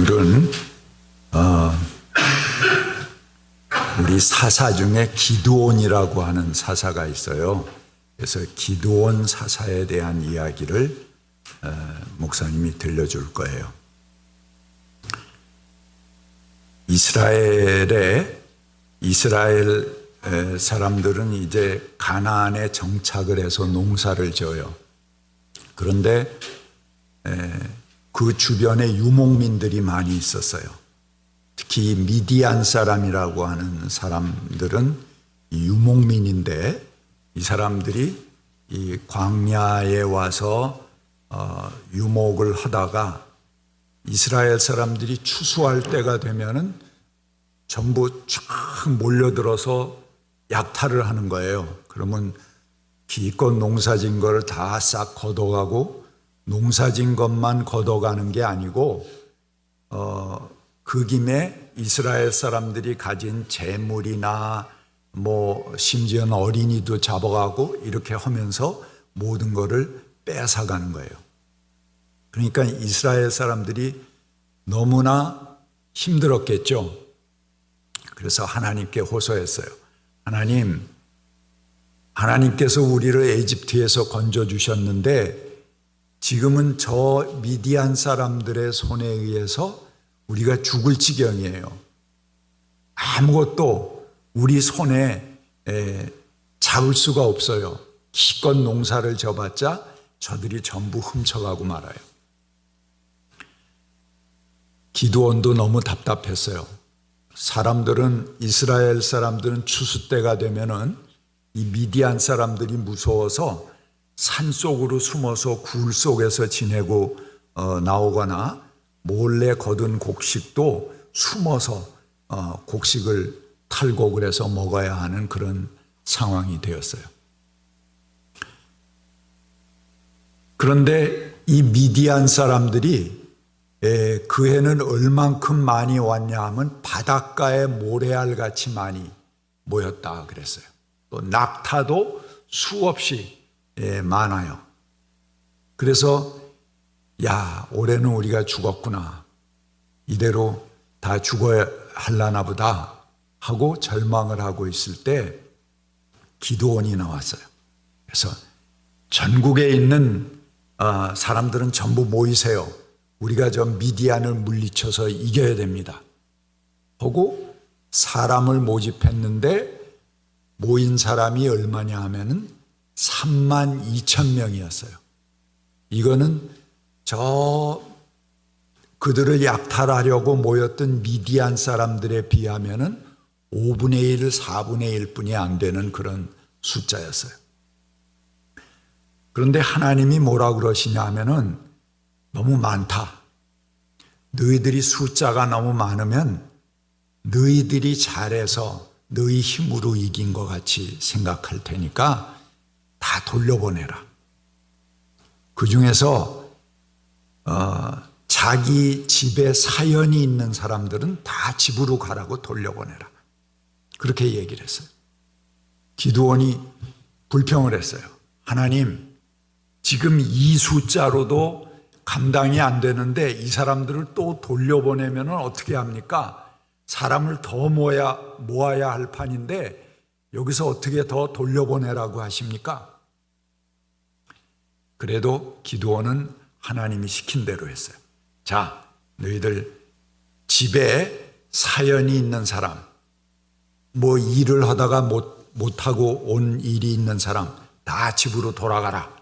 오늘은 우리 사사 중에 기드온이라고 하는 사사가 있어요. 그래서 기드온 사사에 대한 이야기를 목사님이 들려줄 거예요. 이스라엘 사람들은 이제 가나안에 정착을 해서 농사를 지어요. 그런데 그 주변에 유목민들이 많이 있었어요. 특히 미디안 사람이라고 하는 사람들은 유목민인데, 이 사람들이 이 광야에 와서 유목을 하다가 이스라엘 사람들이 추수할 때가 되면은 전부 쫙 몰려들어서 약탈을 하는 거예요. 그러면 기껏 농사진 걸 다 싹 걷어가고, 농사진 것만 걷어가는 게 아니고 그 김에 이스라엘 사람들이 가진 재물이나 심지어는 어린이도 잡아가고 이렇게 하면서 모든 것을 뺏어가는 거예요. 그러니까 이스라엘 사람들이 너무나 힘들었겠죠. 그래서 하나님께 호소했어요. 하나님께서 우리를 에집트에서 건져주셨는데 지금은 저 미디안 사람들의 손에 의해서 우리가 죽을 지경이에요. 아무것도 우리 손에 잡을 수가 없어요. 기껏 농사를 져봤자 저들이 전부 훔쳐가고 말아요. 기드온도 너무 답답했어요. 이스라엘 사람들은 추수 때가 되면은 이 미디안 사람들이 무서워서 산속으로 숨어서 굴 속에서 지내고 나오거나 몰래 거둔 곡식도 숨어서 곡식을 탈곡을 해서 먹어야 하는 그런 상황이 되었어요. 그런데 이 미디안 사람들이 그 해는 얼만큼 많이 왔냐 하면 바닷가에 모래알같이 많이 모였다 그랬어요. 또 낙타도 수없이 많아요. 그래서 올해는 우리가 죽었구나, 이대로 다 죽어야 할라나 보다 하고 절망을 하고 있을 때 기드온이 나왔어요. 그래서 전국에 있는 사람들은 전부 모이세요. 우리가 저 미디안을 물리쳐서 이겨야 됩니다 하고 사람을 모집했는데 모인 사람이 얼마냐 하면은 32,000명이었어요. 이거는 그들을 약탈하려고 모였던 미디안 사람들에 비하면은 5분의 1, 4분의 1뿐이 안 되는 그런 숫자였어요. 그런데 하나님이 뭐라 그러시냐 하면은 너무 많다. 너희들이 숫자가 너무 많으면 너희들이 잘해서 너희 힘으로 이긴 것 같이 생각할 테니까 다 돌려보내라. 그 중에서 자기 집에 사연이 있는 사람들은 다 집으로 가라고 돌려보내라. 그렇게 얘기를 했어요. 기드온이 불평을 했어요. 하나님, 지금 이 숫자로도 감당이 안 되는데 이 사람들을 또 돌려보내면 어떻게 합니까? 사람을 더 모아야 할 판인데 여기서 어떻게 더 돌려보내라고 하십니까? 그래도 기드온은 하나님이 시킨 대로 했어요. 자, 너희들 집에 사연이 있는 사람, 일을 하다가 못하고 온 일이 있는 사람 다 집으로 돌아가라.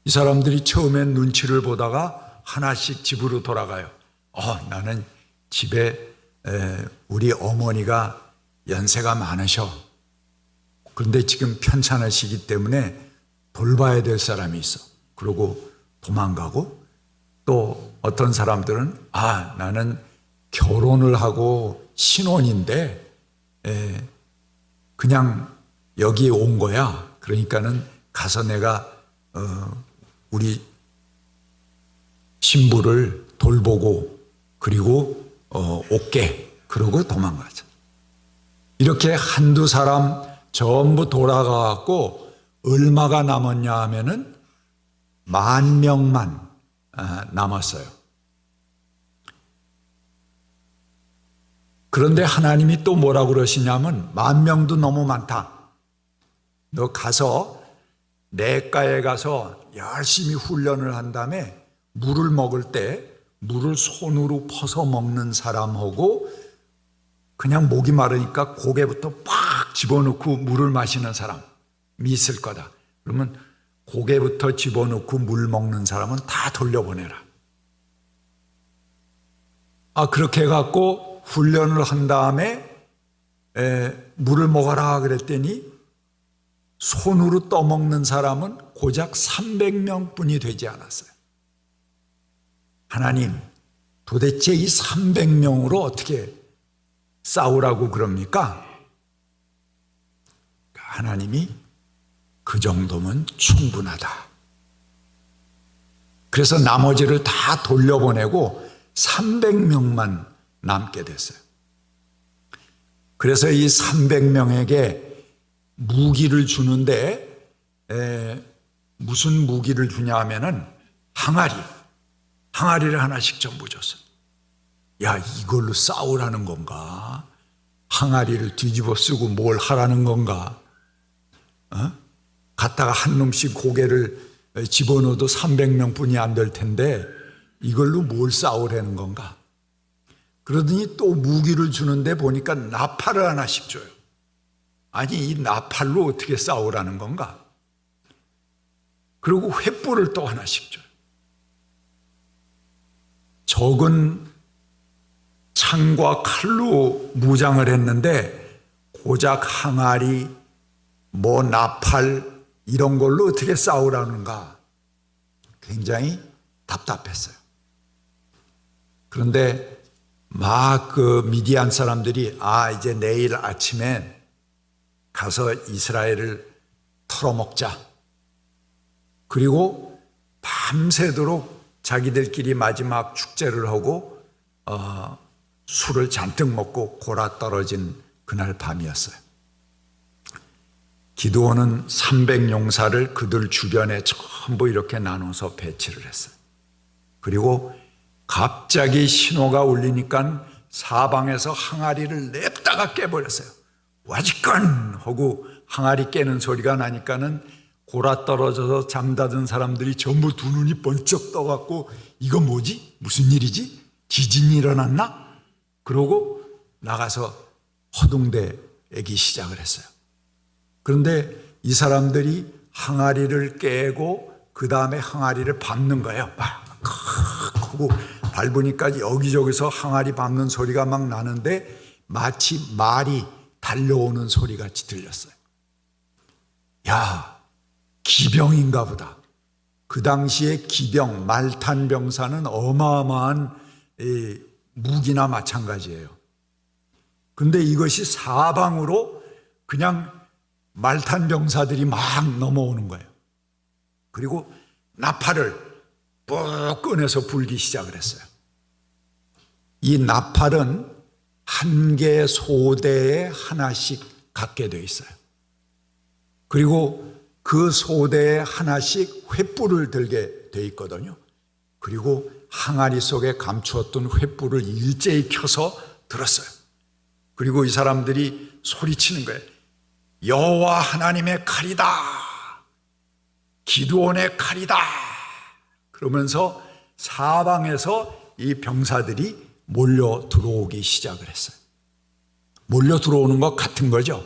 이 사람들이 처음엔 눈치를 보다가 하나씩 집으로 돌아가요. 나는 집에 우리 어머니가 연세가 많으셔. 그런데 지금 편찮으시기 때문에 돌봐야 될 사람이 있어. 그러고 도망가고, 또 어떤 사람들은 나는 결혼을 하고 신혼인데 그냥 여기에 온 거야. 그러니까는 가서 내가 우리 신부를 돌보고 그리고 올게. 그러고 도망가죠. 이렇게 한두 사람 전부 돌아가고 얼마가 남았냐 하면은 10,000명만 남았어요. 그런데 하나님이 또 뭐라고 그러시냐면 10,000명도 너무 많다. 너 가서 냇가에 가서 열심히 훈련을 한 다음에 물을 먹을 때 물을 손으로 퍼서 먹는 사람하고 그냥 목이 마르니까 고개부터 팍 집어넣고 물을 마시는 사람이 있을 거다. 그러면 고개부터 집어넣고 물 먹는 사람은 다 돌려보내라. 그렇게 해갖고 훈련을 한 다음에 물을 먹어라 그랬더니 손으로 떠먹는 사람은 고작 300명뿐이 되지 않았어요. 하나님, 도대체 이 300명으로 어떻게 싸우라고 그럽니까? 하나님이 그 정도면 충분하다. 그래서 나머지를 다 돌려보내고 300명만 남게 됐어요. 그래서 이 300명에게 무기를 주는데 무슨 무기를 주냐 하면은 항아리를 하나씩 전부 줬어요. 야, 이걸로 싸우라는 건가? 항아리를 뒤집어 쓰고 뭘 하라는 건가? 갔다가 한 놈씩 고개를 집어넣어도 300명뿐이 안 될 텐데 이걸로 뭘 싸우라는 건가? 그러더니 또 무기를 주는데 보니까 나팔을 하나씩 줘요. 아니, 이 나팔로 어떻게 싸우라는 건가? 그리고 횃불을 또 하나씩 줘요. 적은 창과 칼로 무장을 했는데 고작 항아리, 나팔 이런 걸로 어떻게 싸우라는가? 굉장히 답답했어요. 그런데 막 그 미디안 사람들이 이제 내일 아침에 가서 이스라엘을 털어먹자. 그리고 밤새도록 자기들끼리 마지막 축제를 하고 술을 잔뜩 먹고 골아 떨어진 그날 밤이었어요. 기드온은 300용사를 그들 주변에 전부 이렇게 나눠서 배치를 했어요. 그리고 갑자기 신호가 울리니까 사방에서 항아리를 냅다가 깨버렸어요. 와지건 하고 항아리 깨는 소리가 나니까는 골아 떨어져서 잠자던 사람들이 전부 두 눈이 번쩍 떠갖고 이거 뭐지? 무슨 일이지? 지진이 일어났나? 그러고 나가서 허둥대기 시작을 했어요. 그런데 이 사람들이 항아리를 깨고 그 다음에 항아리를 밟는 거예요. 막 하고 밟으니까 여기저기서 항아리 밟는 소리가 막 나는데 마치 말이 달려오는 소리 같이 들렸어요. 야, 기병인가 보다. 그 당시에 기병, 말탄 병사는 어마어마한 무기나 마찬가지예요. 근데 이것이 사방으로 그냥 말탄 병사들이 막 넘어오는 거예요. 그리고 나팔을 뻑 꺼내서 불기 시작을 했어요. 이 나팔은 한 개의 소대에 하나씩 갖게 되어 있어요. 그리고 그 소대에 하나씩 횃불을 들게 되어 있거든요. 그리고 항아리 속에 감추었던 횃불을 일제히 켜서 들었어요. 그리고 이 사람들이 소리치는 거예요. 여호와 하나님의 칼이다. 기드온의 칼이다. 그러면서 사방에서 이 병사들이 몰려 들어오기 시작을 했어요. 몰려 들어오는 것 같은 거죠.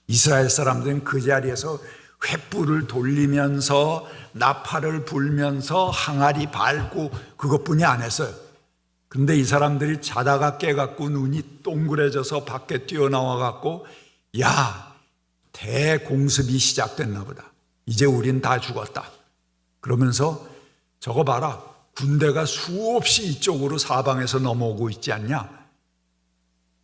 이스라엘 사람들은 그 자리에서 횃불을 돌리면서 나팔을 불면서 항아리 밟고 그것뿐이 안 했어요. 그런데 이 사람들이 자다가 깨갖고 눈이 동그래져서 밖에 뛰어나와갖고 야, 대공습이 시작됐나 보다. 이제 우린 다 죽었다. 그러면서 저거 봐라. 군대가 수없이 이쪽으로 사방에서 넘어오고 있지 않냐?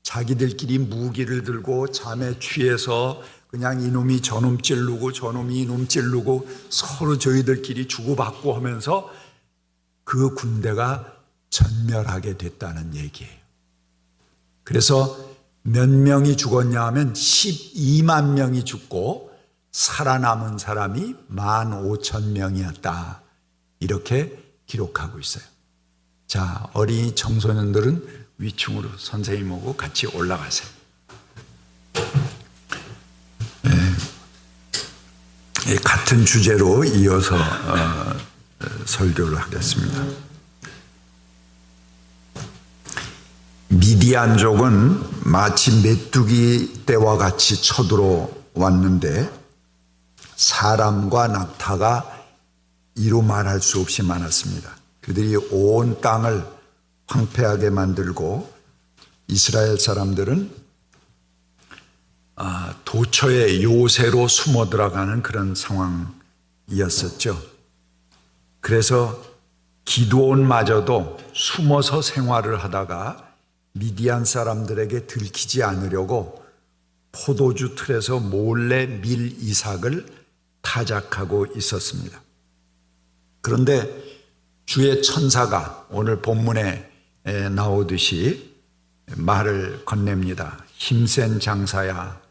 자기들끼리 무기를 들고 잠에 취해서 그냥 이놈이 저놈 찌르고 저놈이 이놈 찌르고 서로 저희들끼리 주고받고 하면서 그 군대가 전멸하게 됐다는 얘기예요. 그래서 몇 명이 죽었냐 하면 12만 명이 죽고 살아남은 사람이 15,000명이었다. 이렇게 기록하고 있어요. 자, 어린이 청소년들은 위층으로 선생님하고 같이 올라가세요. 같은 주제로 이어서 설교를 하겠습니다. 미디안족은 마치 메뚜기 떼와 같이 쳐들어왔는데 사람과 낙타가 이루 말할 수 없이 많았습니다. 그들이 온 땅을 황폐하게 만들고 이스라엘 사람들은 도처의 요새로 숨어 들어가는 그런 상황이었었죠. 그래서 기드온마저도 숨어서 생활을 하다가 미디안 사람들에게 들키지 않으려고 포도주 틀에서 몰래 밀 이삭을 타작하고 있었습니다. 그런데 주의 천사가 오늘 본문에 나오듯이 말을 건넵니다. 힘센 장사야,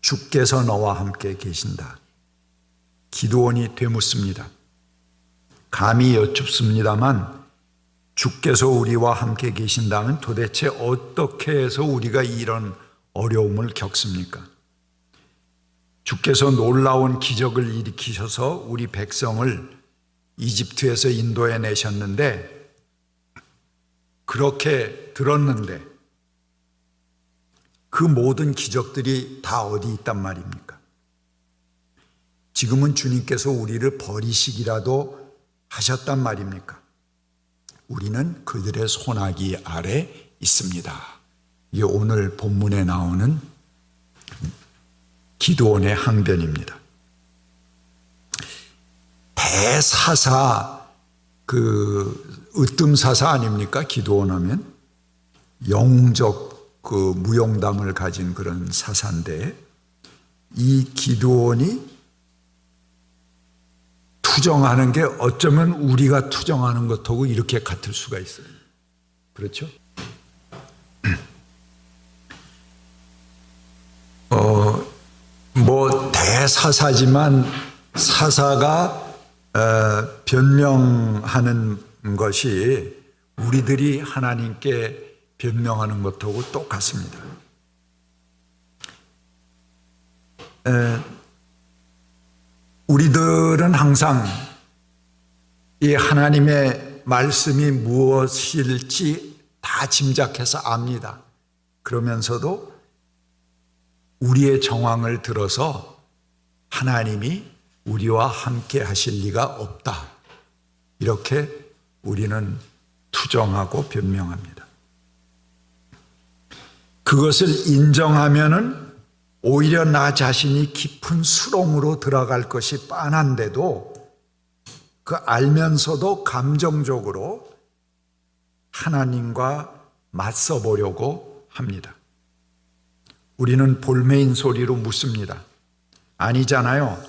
주께서 너와 함께 계신다. 기드온이 되묻습니다. 감히 여쭙습니다만 주께서 우리와 함께 계신다면 도대체 어떻게 해서 우리가 이런 어려움을 겪습니까? 주께서 놀라운 기적을 일으키셔서 우리 백성을 이집트에서 인도해 내셨는데 그렇게 들었는데 그 모든 기적들이 다 어디 있단 말입니까? 지금은 주님께서 우리를 버리시기라도 하셨단 말입니까? 우리는 그들의 손아귀 아래 있습니다. 이게 오늘 본문에 나오는 기드온의 항변입니다. 대사사, 으뜸사사 아닙니까? 기드온 하면 영웅적 무용담을 가진 그런 사사인데 이 기드온이 투정하는 게 어쩌면 우리가 투정하는 것하고 이렇게 같을 수가 있어요. 그렇죠? 대사사지만 사사가 변명하는 것이 우리들이 하나님께 변명하는 것하고 똑같습니다. 우리들은 항상 이 하나님의 말씀이 무엇일지 다 짐작해서 압니다. 그러면서도 우리의 정황을 들어서 하나님이 우리와 함께 하실 리가 없다. 이렇게 우리는 투정하고 변명합니다. 그것을 인정하면은 오히려 나 자신이 깊은 수렁으로 들어갈 것이 뻔한데도 그 알면서도 감정적으로 하나님과 맞서 보려고 합니다. 우리는 볼메인 소리로 묻습니다. 아니잖아요.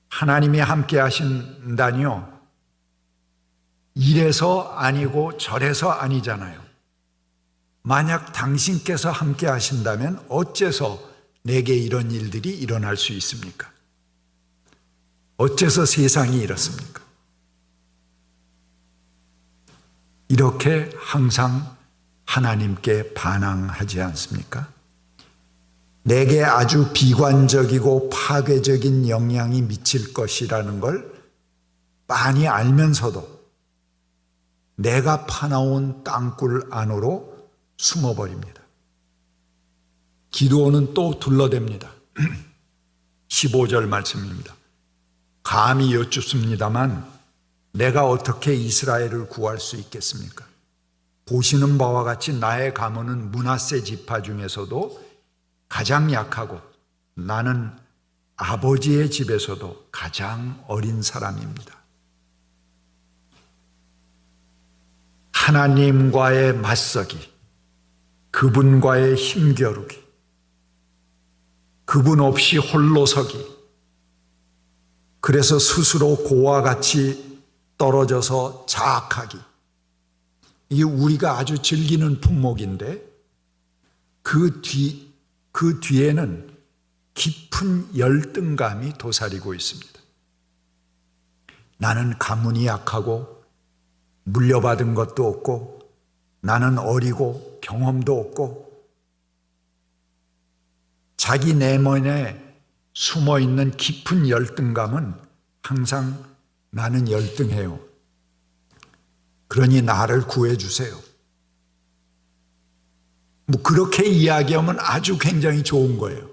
하나님이 함께 하신다니요. 이래서 아니고 저래서 아니잖아요. 만약 당신께서 함께 하신다면 어째서 내게 이런 일들이 일어날 수 있습니까? 어째서 세상이 이렇습니까? 이렇게 항상 하나님께 반항하지 않습니까? 내게 아주 비관적이고 파괴적인 영향이 미칠 것이라는 걸 빤히 알면서도 내가 파놓은 땅굴 안으로 숨어버립니다. 기드온은 또 둘러댑니다. 15절 말씀입니다. 감히 여쭙습니다만 내가 어떻게 이스라엘을 구할 수 있겠습니까? 보시는 바와 같이 나의 가문은 므낫세 지파 중에서도 가장 약하고 나는 아버지의 집에서도 가장 어린 사람입니다. 하나님과의 맞서기, 그분과의 힘겨루기, 그분 없이 홀로 서기, 그래서 스스로 고와 같이 떨어져서 자학하기, 이게 우리가 아주 즐기는 품목인데 그 뒤에는 깊은 열등감이 도사리고 있습니다. 나는 가문이 약하고 물려받은 것도 없고 나는 어리고 경험도 없고 자기 내면에 숨어있는 깊은 열등감은 항상 나는 열등해요. 그러니 나를 구해주세요. 뭐 그렇게 이야기하면 아주 굉장히 좋은 거예요.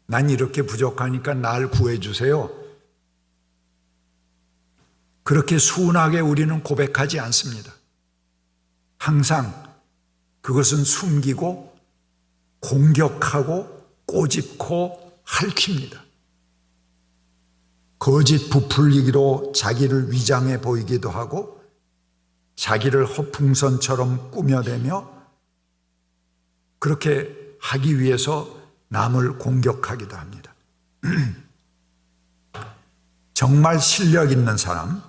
난 이렇게 부족하니까 날 구해주세요. 그렇게 순하게 우리는 고백하지 않습니다. 항상 그것은 숨기고 공격하고 꼬집고 핥힙니다. 거짓 부풀리기로 자기를 위장해 보이기도 하고 자기를 허풍선처럼 꾸며대며 그렇게 하기 위해서 남을 공격하기도 합니다. 정말 실력 있는 사람,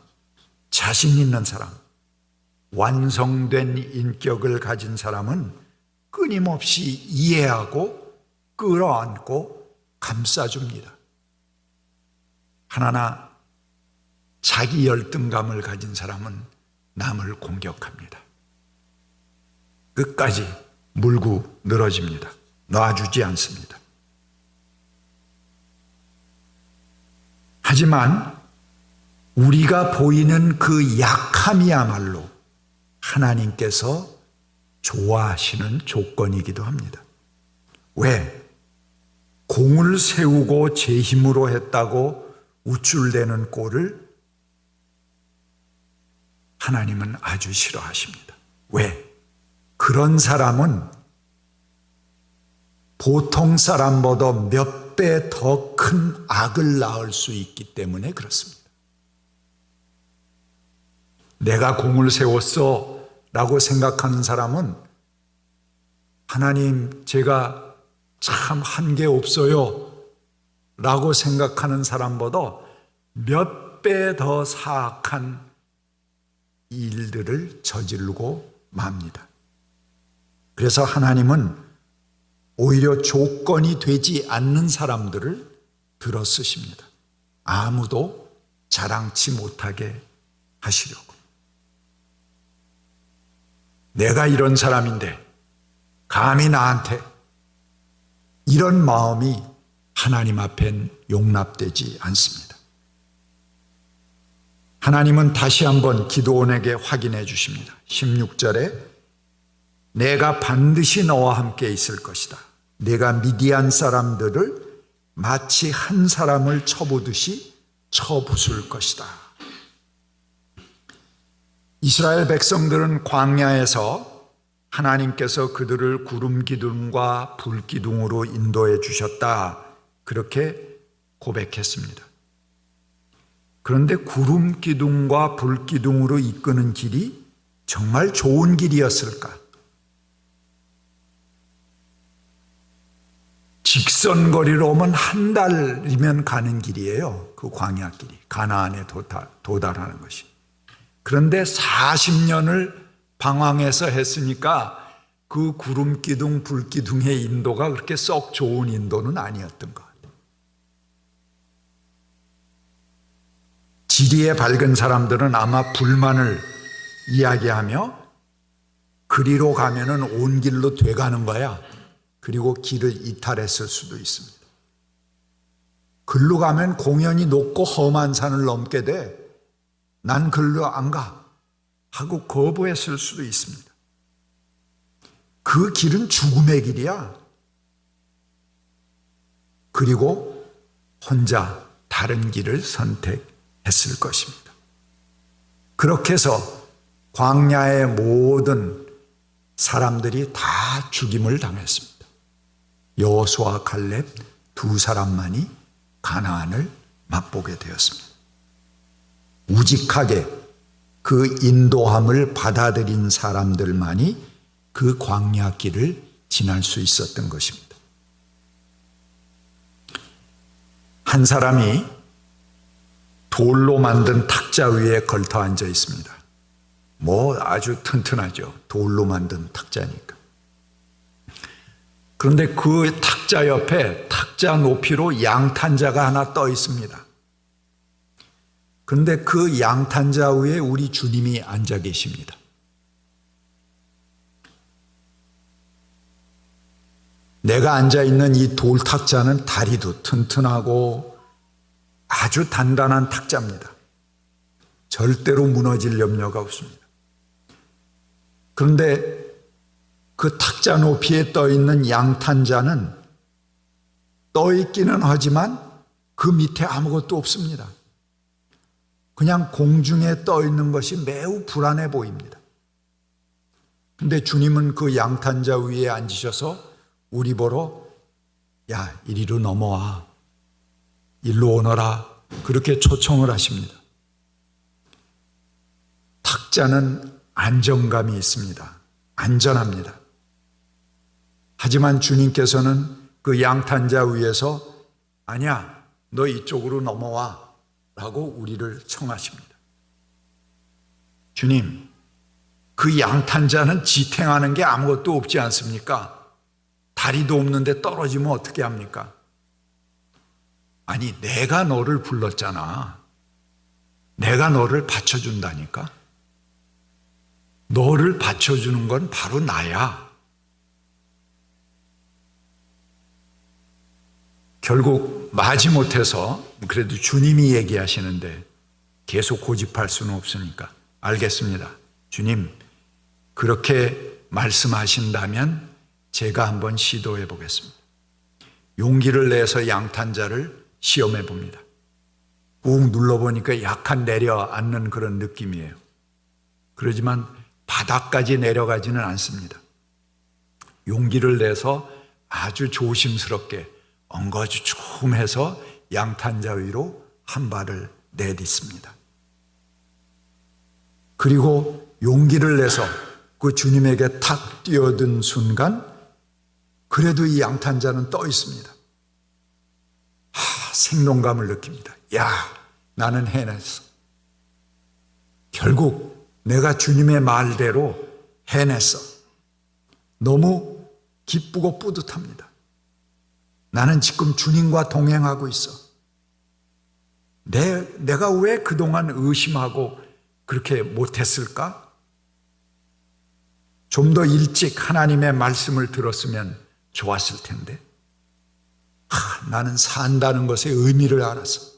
자신 있는 사람, 완성된 인격을 가진 사람은 끊임없이 이해하고 끌어안고 감싸줍니다. 하나 자기 열등감을 가진 사람은 남을 공격합니다. 끝까지 물고 늘어집니다. 놔주지 않습니다. 하지만 우리가 보이는 그 약함이야말로 하나님께서 좋아하시는 조건이기도 합니다. 왜? 공을 세우고 제 힘으로 했다고 우쭐대는 꼴을 하나님은 아주 싫어하십니다. 왜? 그런 사람은 보통 사람보다 몇 배 더 큰 악을 낳을 수 있기 때문에 그렇습니다. 내가 공을 세웠어 라고 생각하는 사람은 하나님 제가 참 한계 없어요 라고 생각하는 사람보다 몇 배 더 사악한 일들을 저지르고 맙니다. 그래서 하나님은 오히려 조건이 되지 않는 사람들을 들어 쓰십니다. 아무도 자랑치 못하게 하시려고. 내가 이런 사람인데 감히 나한테, 이런 마음이 하나님 앞엔 용납되지 않습니다. 하나님은 다시 한번 기드온에게 확인해 주십니다. 16절에 내가 반드시 너와 함께 있을 것이다. 내가 미디안 사람들을 마치 한 사람을 쳐보듯이 쳐부술 것이다. 이스라엘 백성들은 광야에서 하나님께서 그들을 구름 기둥과 불 기둥으로 인도해 주셨다. 그렇게 고백했습니다. 그런데 구름 기둥과 불 기둥으로 이끄는 길이 정말 좋은 길이었을까? 직선거리로 오면 한 달이면 가는 길이에요. 그 광야길이. 가나안에 도달하는 것이. 그런데 40년을 방황해서 했으니까 그 구름 기둥, 불 기둥의 인도가 그렇게 썩 좋은 인도는 아니었던 것 같아요. 지리에 밝은 사람들은 아마 불만을 이야기하며 그리로 가면은 온 길로 돼가는 거야. 그리고 길을 이탈했을 수도 있습니다. 글로 가면 공연히 높고 험한 산을 넘게 돼. 난 글로 안 가. 하고 거부했을 수도 있습니다. 그 길은 죽음의 길이야. 그리고 혼자 다른 길을 선택했을 것입니다. 그렇게 해서 광야의 모든 사람들이 다 죽임을 당했습니다. 여호수아와 갈렙 두 사람만이 가나안을 맛보게 되었습니다. 우직하게 그 인도함을 받아들인 사람들만이 그 광야 길을 지날 수 있었던 것입니다. 한 사람이 돌로 만든 탁자 위에 걸터 앉아 있습니다. 뭐 아주 튼튼하죠. 돌로 만든 탁자니까. 그런데 그 탁자 옆에 탁자 높이로 양탄자가 하나 떠 있습니다. 그런데 그 양탄자 위에 우리 주님이 앉아 계십니다. 내가 앉아있는 이 돌탁자는 다리도 튼튼하고 아주 단단한 탁자입니다. 절대로 무너질 염려가 없습니다. 그런데 그 탁자 높이에 떠있는 양탄자는 떠있기는 하지만 그 밑에 아무것도 없습니다. 그냥 공중에 떠있는 것이 매우 불안해 보입니다. 근데 주님은 그 양탄자 위에 앉으셔서 우리 보러 야, 이리로 넘어와. 일로 오너라. 그렇게 초청을 하십니다. 탁자는 안정감이 있습니다. 안전합니다. 하지만 주님께서는 그 양탄자 위에서 아니야, 너 이쪽으로 넘어와 라고 우리를 청하십니다. 주님, 그 양탄자는 지탱하는 게 아무것도 없지 않습니까? 다리도 없는데 떨어지면 어떻게 합니까? 아니, 내가 너를 불렀잖아. 내가 너를 받쳐준다니까. 너를 받쳐주는 건 바로 나야. 결국 마지못해서 그래도 주님이 얘기하시는데 계속 고집할 수는 없으니까 알겠습니다. 주님, 그렇게 말씀하신다면 제가 한번 시도해 보겠습니다. 용기를 내서 양탄자를 시험해 봅니다. 꾹 눌러보니까 약간 내려앉는 그런 느낌이에요. 그러지만 바닥까지 내려가지는 않습니다. 용기를 내서 아주 조심스럽게 엉거주춤해서 양탄자 위로 한 발을 내딛습니다. 그리고 용기를 내서 그 주님에게 탁 뛰어든 순간 그래도 이 양탄자는 떠 있습니다. 생동감을 느낍니다. 야, 나는 해냈어. 결국 내가 주님의 말대로 해냈어. 너무 기쁘고 뿌듯합니다. 나는 지금 주님과 동행하고 있어. 내가 왜 그동안 의심하고 그렇게 못했을까? 좀 더 일찍 하나님의 말씀을 들었으면 좋았을 텐데. 나는 산다는 것의 의미를 알았어.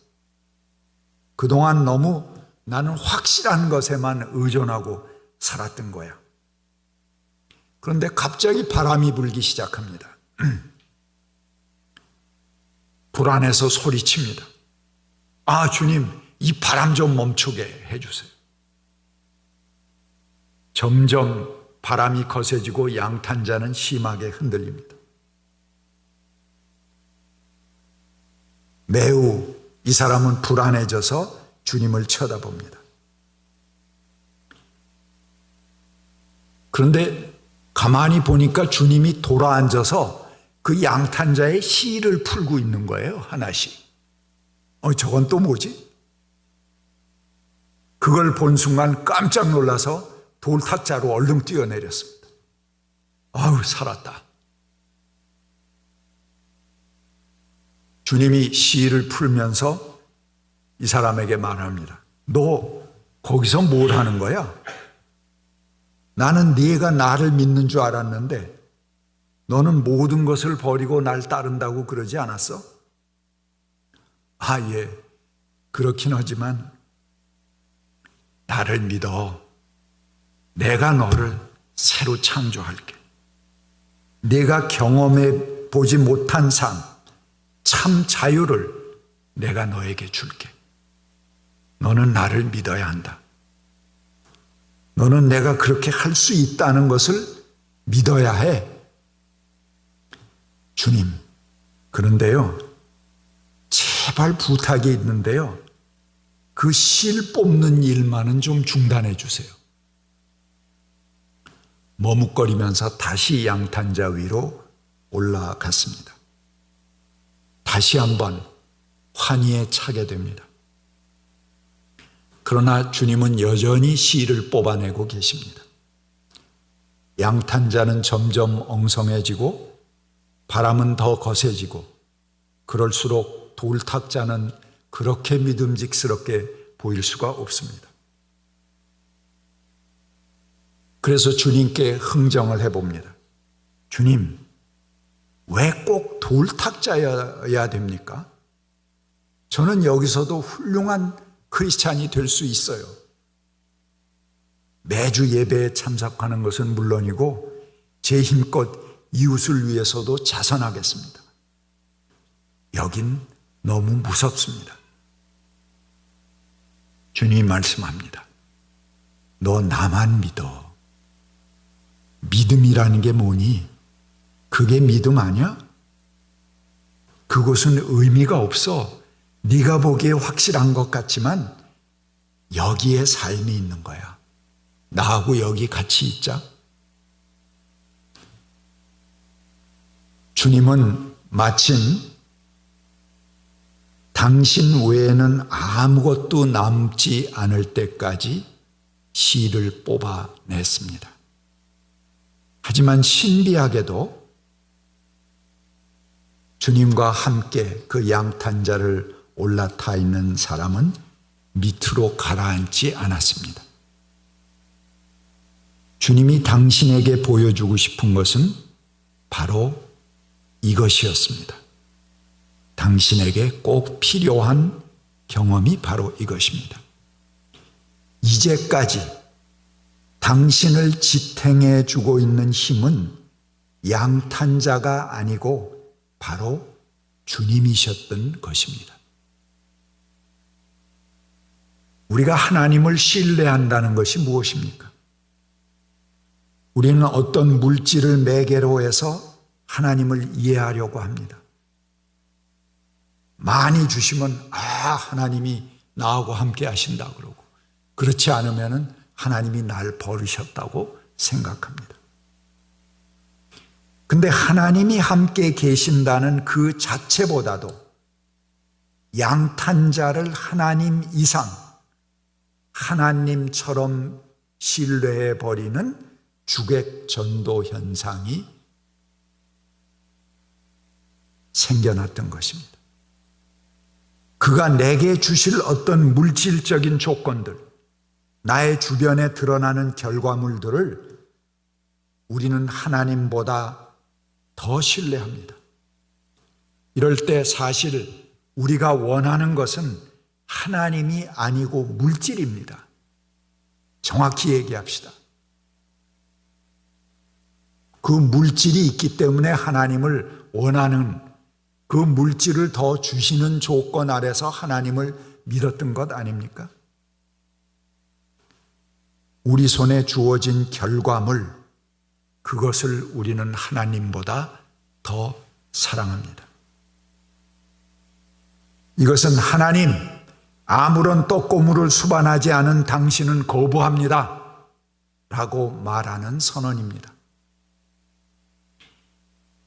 그동안 너무 나는 확실한 것에만 의존하고 살았던 거야. 그런데 갑자기 바람이 불기 시작합니다. 불안해서 소리칩니다. 주님, 이 바람 좀 멈추게 해주세요. 점점 바람이 거세지고 양탄자는 심하게 흔들립니다. 매우 이 사람은 불안해져서 주님을 쳐다봅니다. 그런데 가만히 보니까 주님이 돌아앉아서 그 양탄자의 실을 풀고 있는 거예요, 하나씩. 저건 또 뭐지? 그걸 본 순간 깜짝 놀라서 돌탁자로 얼른 뛰어내렸습니다. 살았다. 주님이 시를 풀면서 이 사람에게 말합니다. 너 거기서 뭘 하는 거야? 나는 네가 나를 믿는 줄 알았는데 너는 모든 것을 버리고 날 따른다고 그러지 않았어? 예, 그렇긴 하지만 나를 믿어. 내가 너를 새로 창조할게. 내가 경험해 보지 못한 삶, 참 자유를 내가 너에게 줄게. 너는 나를 믿어야 한다. 너는 내가 그렇게 할 수 있다는 것을 믿어야 해. 주님, 그런데요, 제발 부탁이 있는데요, 그 실 뽑는 일만은 좀 중단해 주세요. 머뭇거리면서 다시 양탄자 위로 올라갔습니다. 다시 한번 환희에 차게 됩니다. 그러나 주님은 여전히 실을 뽑아내고 계십니다. 양탄자는 점점 엉성해지고 바람은 더 거세지고 그럴수록 돌탁자는 그렇게 믿음직스럽게 보일 수가 없습니다. 그래서 주님께 흥정을 해봅니다. 주님, 왜 꼭 돌탁자여야 됩니까? 저는 여기서도 훌륭한 크리스찬이 될 수 있어요. 매주 예배에 참석하는 것은 물론이고 제 힘껏 이웃을 위해서도 자선하겠습니다. 여긴 너무 무섭습니다. 주님이 말씀합니다. 너 나만 믿어. 믿음이라는 게 뭐니? 그게 믿음 아니야? 그것은 의미가 없어. 네가 보기에 확실한 것 같지만 여기에 삶이 있는 거야. 나하고 여기 같이 있자. 주님은 마침 당신 외에는 아무것도 남지 않을 때까지 씨를 뽑아냈습니다. 하지만 신비하게도 주님과 함께 그 양탄자를 올라타 있는 사람은 밑으로 가라앉지 않았습니다. 주님이 당신에게 보여주고 싶은 것은 바로 이것이었습니다. 당신에게 꼭 필요한 경험이 바로 이것입니다. 이제까지 당신을 지탱해 주고 있는 힘은 양탄자가 아니고 바로 주님이셨던 것입니다. 우리가 하나님을 신뢰한다는 것이 무엇입니까? 우리는 어떤 물질을 매개로 해서 하나님을 이해하려고 합니다. 많이 주시면 하나님이 나하고 함께 하신다 그러고, 그렇지 않으면 하나님이 날 버리셨다고 생각합니다. 근데 하나님이 함께 계신다는 그 자체보다도 양탄자를 하나님 이상, 하나님처럼 신뢰해 버리는 주객 전도 현상이 생겨났던 것입니다. 그가 내게 주실 어떤 물질적인 조건들, 나의 주변에 드러나는 결과물들을 우리는 하나님보다 더 신뢰합니다. 이럴 때 사실 우리가 원하는 것은 하나님이 아니고 물질입니다. 정확히 얘기합시다. 그 물질이 있기 때문에 하나님을 원하는, 그 물질을 더 주시는 조건 아래서 하나님을 믿었던 것 아닙니까? 우리 손에 주어진 결과물, 그것을 우리는 하나님보다 더 사랑합니다. 이것은 하나님, 아무런 떡고물을 수반하지 않은 당신은 거부합니다 라고 말하는 선언입니다.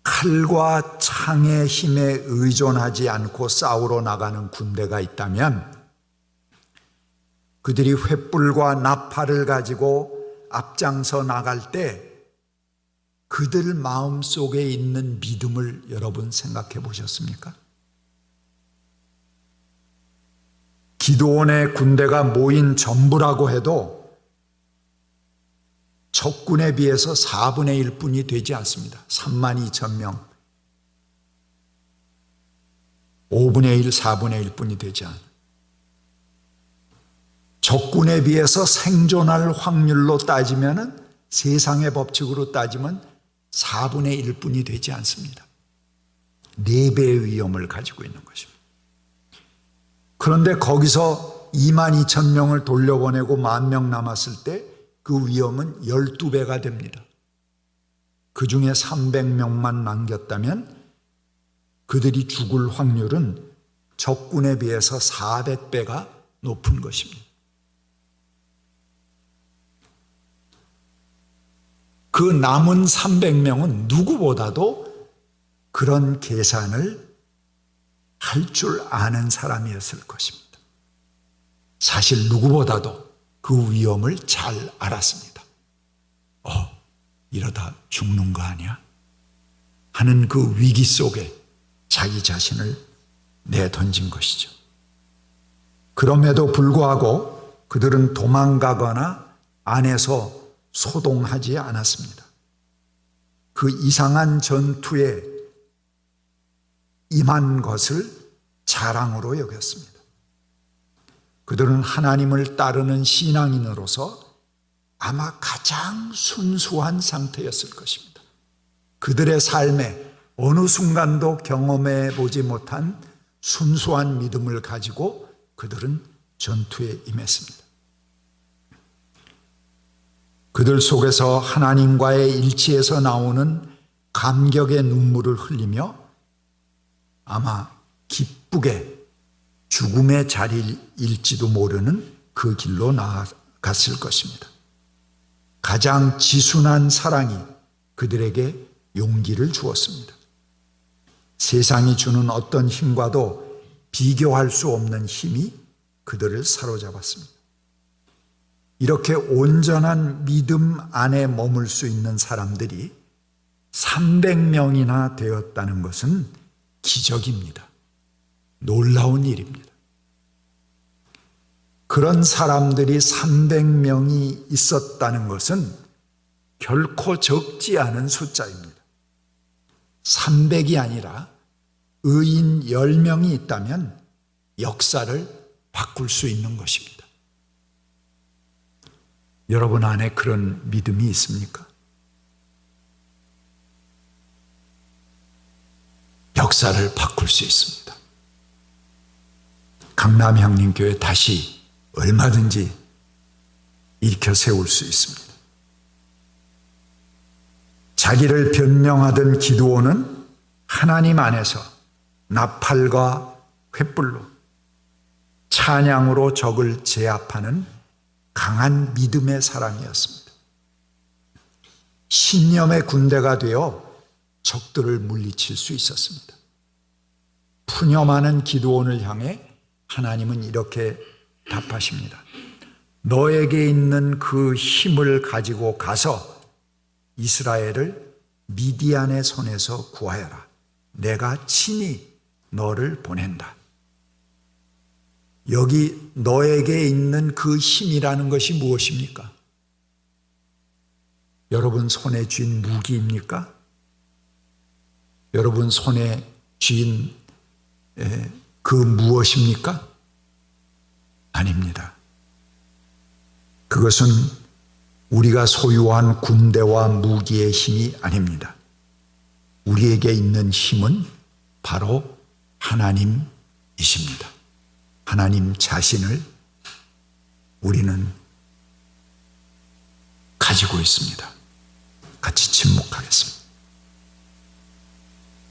칼과 창의 힘에 의존하지 않고 싸우러 나가는 군대가 있다면 그들이 횃불과 나팔을 가지고 앞장서 나갈 때 그들 마음속에 있는 믿음을 여러분 생각해 보셨습니까? 기드온의 군대가 모인 전부라고 해도 적군에 비해서 4분의 1뿐이 되지 않습니다. 32,000명. 5분의 1, 4분의 1뿐이 되지 않아요. 적군에 비해서 생존할 확률로 따지면, 세상의 법칙으로 따지면 4분의 1뿐이 되지 않습니다. 4배의 위험을 가지고 있는 것입니다. 그런데 거기서 22,000명을 돌려보내고 10,000명 남았을 때 그 위험은 12배가 됩니다. 그 중에 300명만 남겼다면 그들이 죽을 확률은 적군에 비해서 400배가 높은 것입니다. 그 남은 300명은 누구보다도 그런 계산을 할 줄 아는 사람이었을 것입니다. 사실 누구보다도 그 위험을 잘 알았습니다. 이러다 죽는 거 아니야? 하는 그 위기 속에 자기 자신을 내던진 것이죠. 그럼에도 불구하고 그들은 도망가거나 안에서 소동하지 않았습니다. 그 이상한 전투에 임한 것을 자랑으로 여겼습니다. 그들은 하나님을 따르는 신앙인으로서 아마 가장 순수한 상태였을 것입니다. 그들의 삶에 어느 순간도 경험해 보지 못한 순수한 믿음을 가지고 그들은 전투에 임했습니다. 그들 속에서 하나님과의 일치에서 나오는 감격의 눈물을 흘리며 아마 기쁘게 죽음의 자리일지도 모르는 그 길로 나아갔을 것입니다. 가장 지순한 사랑이 그들에게 용기를 주었습니다. 세상이 주는 어떤 힘과도 비교할 수 없는 힘이 그들을 사로잡았습니다. 이렇게 온전한 믿음 안에 머물 수 있는 사람들이 300명이나 되었다는 것은 기적입니다. 놀라운 일입니다. 그런 사람들이 300명이 있었다는 것은 결코 적지 않은 숫자입니다. 300이 아니라 의인 10명이 있다면 역사를 바꿀 수 있는 것입니다. 여러분 안에 그런 믿음이 있습니까? 역사를 바꿀 수 있습니다. 강남향림교회 다시 얼마든지 일으켜 세울 수 있습니다. 자기를 변명하던 기드온은 하나님 안에서 나팔과 횃불로 찬양으로 적을 제압하는 강한 믿음의 사람이었습니다. 신념의 군대가 되어 적들을 물리칠 수 있었습니다. 푸념하는 기드온을 향해 하나님은 이렇게 답하십니다. 너에게 있는 그 힘을 가지고 가서 이스라엘을 미디안의 손에서 구하여라. 내가 친히 너를 보낸다. 여기 너에게 있는 그 힘이라는 것이 무엇입니까? 여러분 손에 쥔 무기입니까? 여러분 손에 쥔 그 무엇입니까? 아닙니다. 그것은 우리가 소유한 군대와 무기의 힘이 아닙니다. 우리에게 있는 힘은 바로 하나님이십니다. 하나님 자신을 우리는 가지고 있습니다.